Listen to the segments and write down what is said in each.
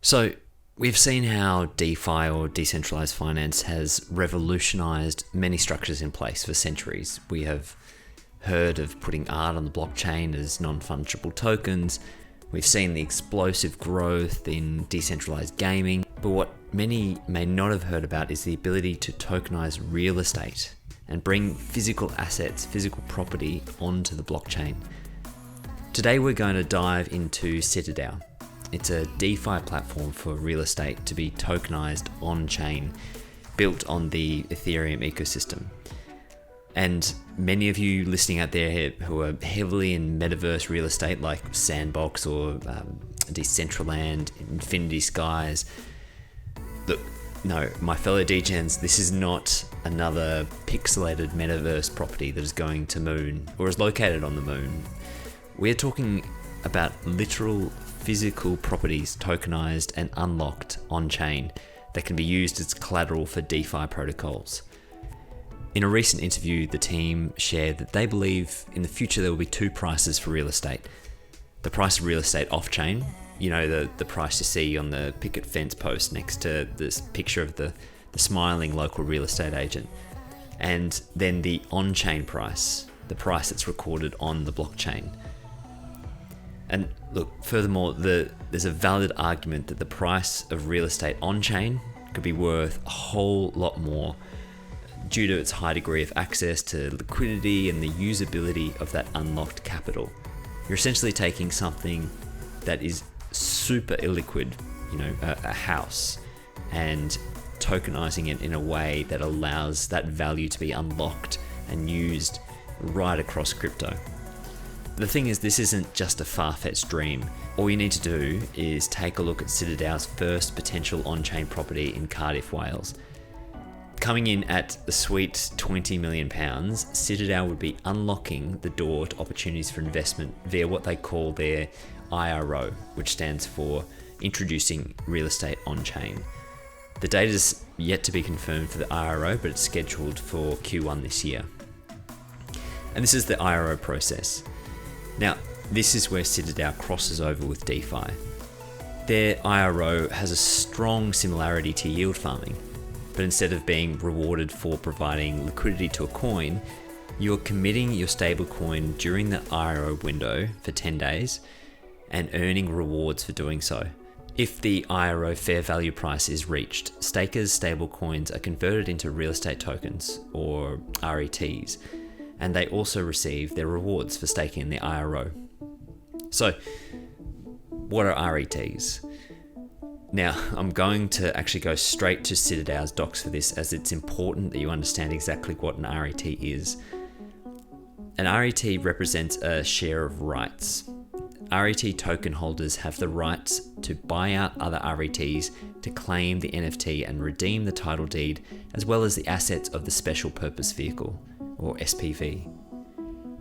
So we've seen how DeFi or decentralized finance has revolutionized many structures in place for centuries. We have heard of putting art on the blockchain as non-fungible tokens. We've seen the explosive growth in decentralized gaming. But what many may not have heard about is the ability to tokenize real estate and bring physical assets, physical property onto the blockchain. Today we're going to dive into CitaDao. It's a DeFi platform for real estate to be tokenized on-chain, built on the Ethereum ecosystem. And many of you listening out there who are heavily in metaverse real estate like Sandbox or Decentralised, Infinity Skies, look, no, my fellow degens, this is not another pixelated metaverse property that is going to moon or is located on the moon. We're talking about literal physical properties tokenized and unlocked on-chain that can be used as collateral for DeFi protocols. In a recent interview, the team shared that they believe in the future there will be two prices for real estate. The price of real estate off-chain, you know, the price you see on the picket fence post next to this picture of the smiling local real estate agent. And then the on-chain price, the price that's recorded on the blockchain. And look, furthermore, there's a valid argument that the price of real estate on-chain could be worth a whole lot more due to its high degree of access to liquidity and the usability of that unlocked capital. You're essentially taking something that is super illiquid, a house, and tokenizing it in a way that allows that value to be unlocked and used right across crypto. The thing is, this isn't just a far-fetched dream. All you need to do is take a look at CitaDao's first potential on-chain property in Cardiff, Wales. Coming in at the sweet £20 million, CitaDao would be unlocking the door to opportunities for investment via what they call their IRO, which stands for Introducing Real Estate On-Chain. The date is yet to be confirmed for the IRO, but it's scheduled for Q1 this year. And this is the IRO process. Now, this is where CitaDao crosses over with DeFi. Their IRO has a strong similarity to yield farming, but instead of being rewarded for providing liquidity to a coin, you're committing your stablecoin during the IRO window for 10 days and earning rewards for doing so. If the IRO fair value price is reached, stakers' stablecoins are converted into real estate tokens, or RETs, and they also receive their rewards for staking in the IRO. So, what are RETs? Now, I'm going to actually go straight to CitaDao's docs for this, as it's important that you understand exactly what an RET is. An RET represents a share of rights. RET token holders have the right to buy out other RETs to claim the NFT and redeem the title deed, as well as the assets of the special purpose vehicle, or SPV.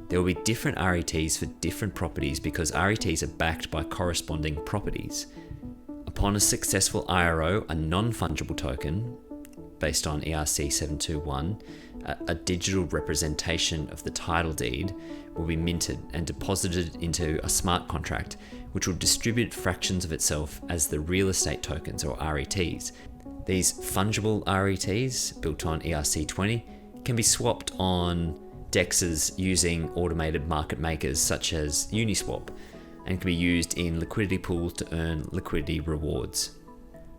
There will be different RETs for different properties because RETs are backed by corresponding properties. Upon a successful IRO, a non-fungible token, based on ERC 721, a digital representation of the title deed will be minted and deposited into a smart contract, which will distribute fractions of itself as the real estate tokens, or RETs. These fungible RETs, built on ERC 20, can be swapped on DEXs using automated market makers such as Uniswap, and can be used in liquidity pools to earn liquidity rewards.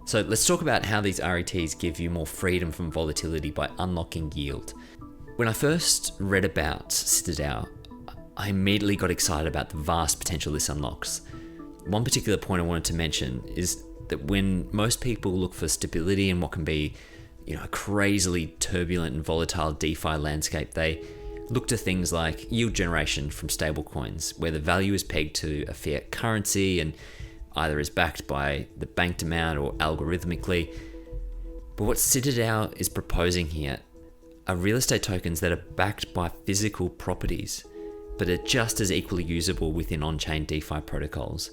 So let's talk about how these RETs give you more freedom from volatility by unlocking yield. When I first read about CitaDao, I immediately got excited about the vast potential this unlocks. One particular point I wanted to mention is that when most people look for stability in what can be a crazily turbulent and volatile DeFi landscape, they look to things like yield generation from stablecoins, where the value is pegged to a fiat currency and either is backed by the banked amount or algorithmically. But what CitaDao is proposing here are real estate tokens that are backed by physical properties, but are just as equally usable within on-chain DeFi protocols.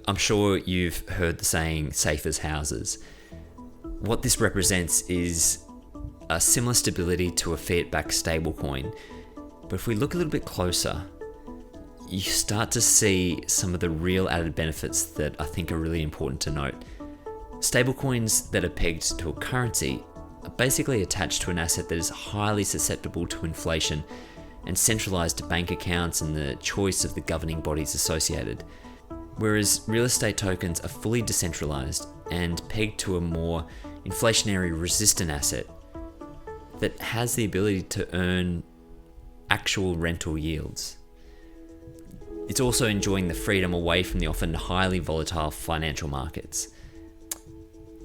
I'm sure you've heard the saying, safe as houses. What this represents is a similar stability to a fiat-backed stablecoin. But if we look a little bit closer, you start to see some of the real added benefits that I think are really important to note. Stablecoins that are pegged to a currency are basically attached to an asset that is highly susceptible to inflation and centralized to bank accounts and the choice of the governing bodies associated. Whereas real estate tokens are fully decentralized and pegged to a more inflationary resistant asset that has the ability to earn actual rental yields. It's also enjoying the freedom away from the often highly volatile financial markets.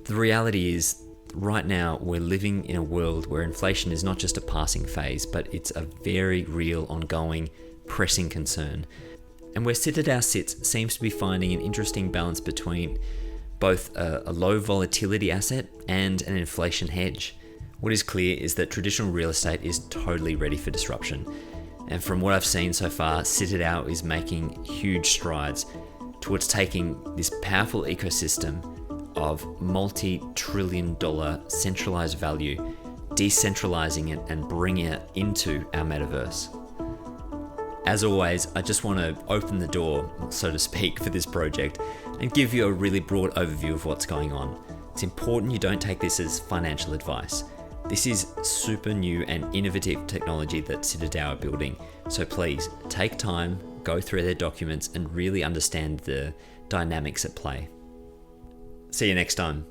The reality is, right now we're living in a world where inflation is not just a passing phase, but it's a very real, ongoing, pressing concern. And where CitaDao sits seems to be finding an interesting balance between both a low volatility asset and an inflation hedge. What is clear is that traditional real estate is totally ready for disruption. And from what I've seen so far, CitaDao is making huge strides towards taking this powerful ecosystem of multi-trillion-dollar centralized value, decentralizing it and bringing it into our metaverse. As always, I just want to open the door, so to speak, for this project and give you a really broad overview of what's going on. It's important you don't take this as financial advice. This is super new and innovative technology that CitaDao are building, so please take time, go through their documents and really understand the dynamics at play. See you next time.